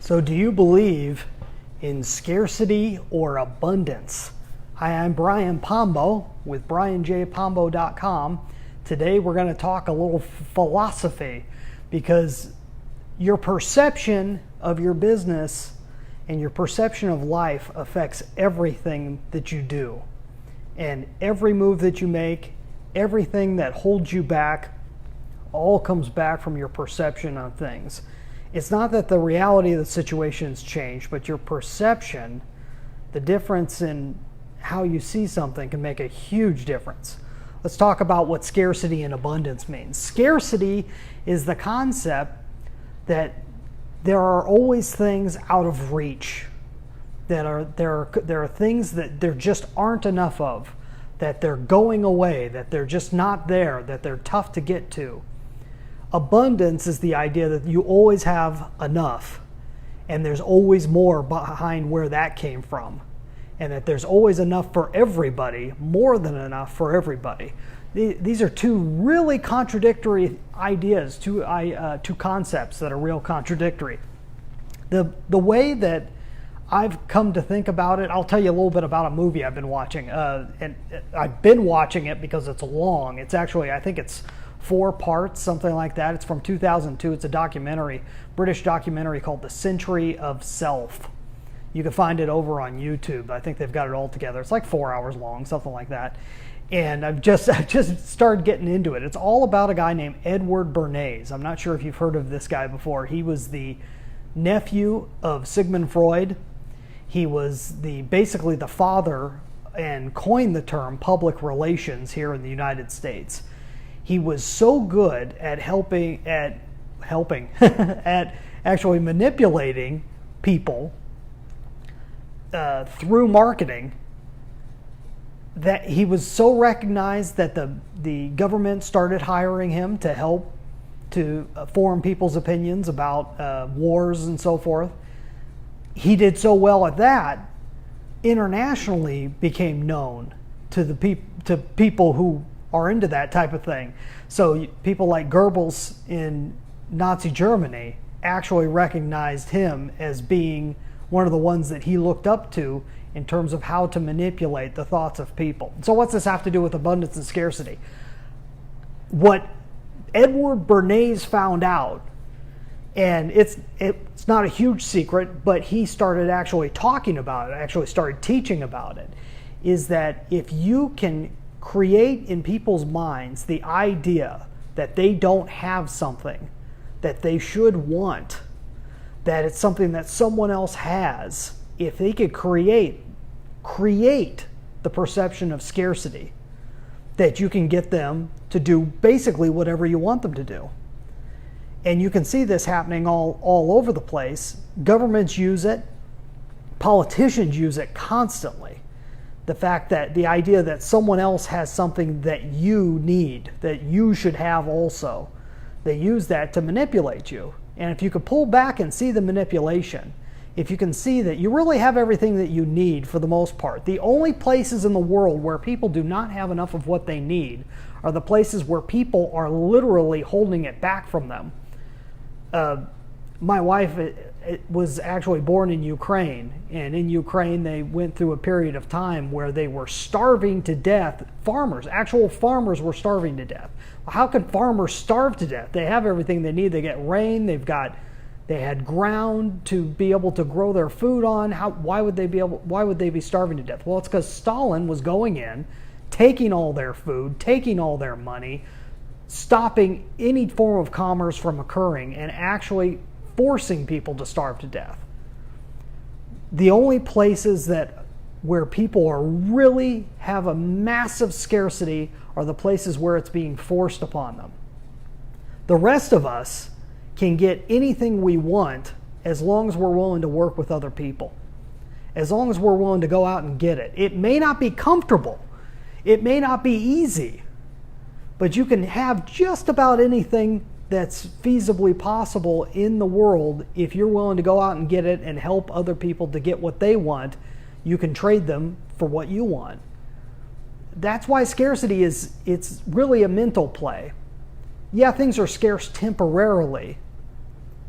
So do you believe in scarcity or abundance? Hi, I'm Brian Pombo with brianjpombo.com. Today we're going to talk a little philosophy, because your perception of your business and your perception of life affects everything that you do. And every move that you make, everything that holds you back, all comes back from your perception on things. It's not that the reality of the situation has changed, but your perception, the difference in how you see something, can make a huge difference. Let's talk about what scarcity and abundance means. Scarcity is the concept that there are always things out of reach, that there are things that there just aren't enough of, that they're going away, that they're just not there, that they're tough to get to. Abundance is the idea that you always have enough, and there's always more behind where that came from, and that there's always enough for everybody, more than enough for everybody. These are two really contradictory ideas, two concepts that are real contradictory. The way that I've come to think about it, I'll tell you a little bit about a movie I've been watching, and I've been watching it because it's long. It's actually, I think it's 4 parts, something like that. It's from 2002. It's a documentary, British documentary called The Century of Self. You can find it over on YouTube. I think they've got it all together. It's like 4 hours long, something like that. And I just started getting into it. It's all about a guy named Edward Bernays. I'm not sure if you've heard of this guy before. He was the nephew of Sigmund Freud. He was basically the father and coined the term public relations here in the United States. He was so good at helping at actually manipulating people through marketing, that he was so recognized that the government started hiring him to help to form people's opinions about wars and so forth. He did so well at that, internationally became known to people who are into that type of thing. So people like Goebbels in Nazi Germany actually recognized him as being one of the ones that he looked up to in terms of how to manipulate the thoughts of people. So what's this have to do with abundance and scarcity? What Edward Bernays found out, and it's not a huge secret, but he started actually talking about it, actually started teaching about it, is that if you can create in people's minds the idea that they don't have something that they should want, that it's something that someone else has, if they could create the perception of scarcity, that you can get them to do basically whatever you want them to do. And you can see this happening all over the place. Governments use it. Politicians use it constantly. The fact that the idea that someone else has something that you need, that you should have also, they use that to manipulate you. And if you could pull back and see the manipulation, if you can see that you really have everything that you need for the most part, the only places in the world where people do not have enough of what they need are the places where people are literally holding it back from them. My wife was actually born in Ukraine, and in Ukraine they went through a period of time where they were starving to death. Actual farmers were starving to death. Well, how can farmers starve to death? They have everything they need. They get rain. They had ground to be able to grow their food on. Why would they be starving to death? Well, it's because Stalin was going in, taking all their food, taking all their money, stopping any form of commerce from occurring, and actually forcing people to starve to death. The only places where people are really have a massive scarcity are the places where it's being forced upon them. The rest of us can get anything we want as long as we're willing to work with other people, as long as we're willing to go out and get it. It may not be comfortable, it may not be easy, but you can have just about anything that's feasibly possible in the world if you're willing to go out and get it and help other people to get what they want. You can trade them for what you want. That's why scarcity it's really a mental play. Yeah, things are scarce temporarily,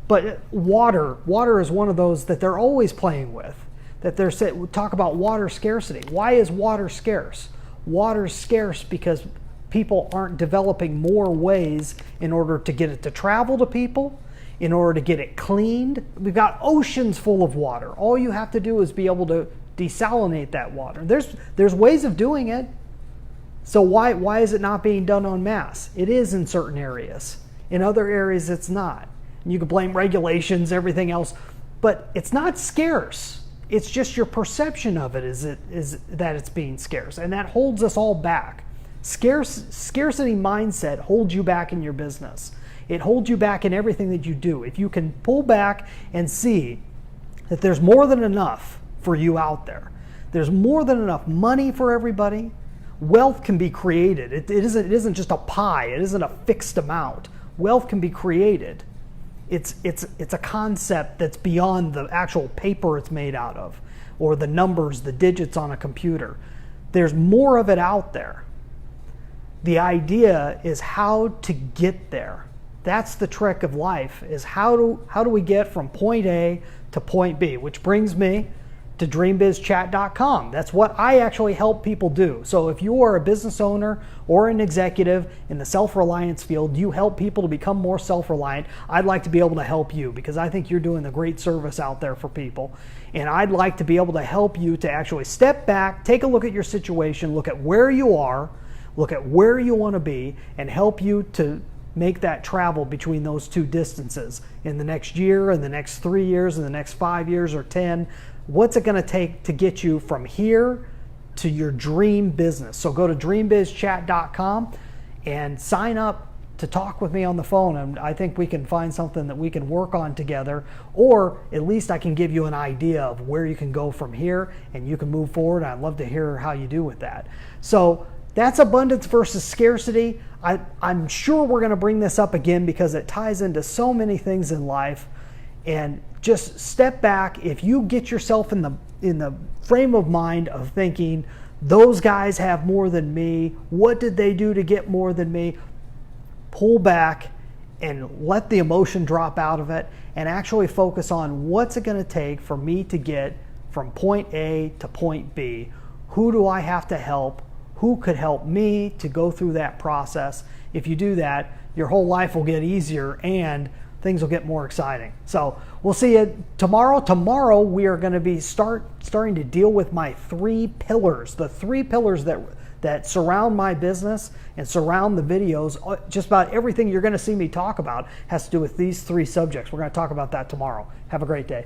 But water is one of those that they're always playing with. That they're talk about water scarcity. Why is water scarce? Water's scarce because people aren't developing more ways in order to get it to travel to people, in order to get it cleaned. We've got oceans full of water. All you have to do is be able to desalinate that water. There's ways of doing it. So why is it not being done en masse? It is in certain areas. In other areas, it's not. And you can blame regulations, everything else, but it's not scarce. It's just your perception of it is that it's being scarce, and that holds us all back. Scarcity mindset holds you back in your business. It holds you back in everything that you do. If you can pull back and see that there's more than enough for you out there, there's more than enough money for everybody. Wealth can be created. It isn't just a pie. It isn't a fixed amount. Wealth can be created. It's a concept that's beyond the actual paper it's made out of, or the numbers, the digits on a computer. There's more of it out there. The idea is how to get there. That's the trick of life, is how do we get from point A to point B, which brings me to dreambizchat.com. That's what I actually help people do. So if you are a business owner or an executive in the self-reliance field, you help people to become more self-reliant, I'd like to be able to help you, because I think you're doing a great service out there for people. And I'd like to be able to help you to actually step back, take a look at your situation, look at where you are, look at where you want to be, and help you to make that travel between those two distances in the next year, in the next 3 years, in the next 5 years or 10. What's it going to take to get you from here to your dream business? So go to dreambizchat.com and sign up to talk with me on the phone, and I think we can find something that we can work on together, or at least I can give you an idea of where you can go from here and you can move forward. I'd love to hear how you do with that. So that's abundance versus scarcity. I'm sure we're going to bring this up again because it ties into so many things in life. And just step back. If you get yourself in the frame of mind of thinking, those guys have more than me, what did they do to get more than me? Pull back and let the emotion drop out of it and actually focus on what's it going to take for me to get from point A to point B. Who do I have to help? Who could help me to go through that process? If you do that, your whole life will get easier and things will get more exciting. So we'll see you tomorrow. Tomorrow we are going to be starting to deal with my 3 pillars, the 3 pillars that surround my business and surround the videos. Just about everything you're going to see me talk about has to do with these 3 subjects. We're going to talk about that tomorrow. Have a great day.